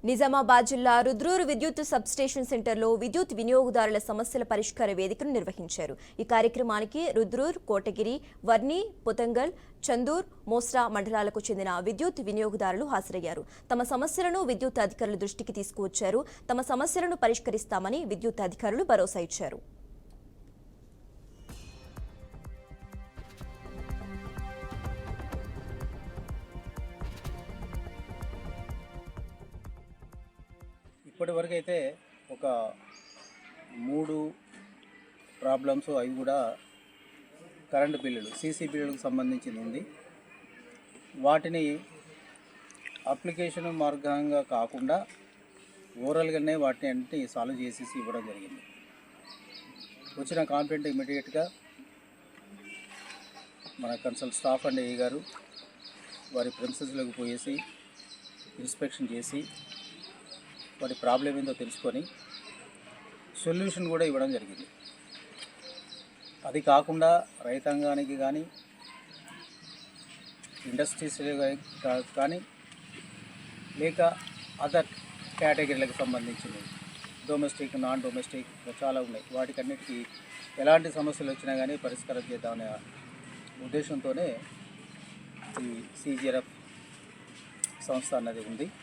నిజామాబాద్ జిల్లా రుద్రూరు విద్యుత్ సబ్స్టేషన్ సెంటర్లో విద్యుత్ వినియోగదారుల సమస్యల పరిష్కార వేదికను నిర్వహించారు. ఈ కార్యక్రమానికి రుద్రూర్, కోటగిరి, వర్ని, పుతంగల్, చందూర్, మోస్రా మండలాలకు చెందిన విద్యుత్ వినియోగదారులు హాజరయ్యారు. తమ సమస్యలను విద్యుత్ అధికారుల దృష్టికి తీసుకువచ్చారు. తమ సమస్యలను పరిష్కరిస్తామని విద్యుత్ అధికారులు భరోసా ఇచ్చారు. ఇప్పటి వరకు అయితే ఒక 3 ప్రాబ్లమ్స్, అవి కూడా కరెంటు బిల్లులు, సీసీ బిల్లులకు సంబంధించింది ఉంది. వాటిని అప్లికేషన్ మార్గంగా కాకుండా ఓవరాల్గానే వాటిని అన్నింటినీ సాల్వ్ చేసేసి ఇవ్వడం జరిగింది. వచ్చిన కాంప్లైంట్ ఇమీడియట్గా మన కన్సల్ట్ స్టాఫ్ అండ్ ఏ గారు వారి ప్రిన్సెస్లోకి పోయేసి ఇన్స్పెక్షన్ చేసి వాటి ప్రాబ్లం ఏందో తెలుసుకొని సొల్యూషన్ కూడా ఇవ్వడం జరిగింది. అది కాకుండా రైతాంగానికి కానీ ఇండస్ట్రీస్ కానీ లేక అదర్ కేటగిరీలకు సంబంధించినవి డొమెస్టిక్, నాన్ డొమెస్టిక్ చాలా ఉన్నాయి. వాటికన్నిటికీ ఎలాంటి సమస్యలు వచ్చినా కానీ పరిష్కారం చేద్దామనే ఉద్దేశంతోనే ఈ CGRF సంస్థ అన్నది ఉంది.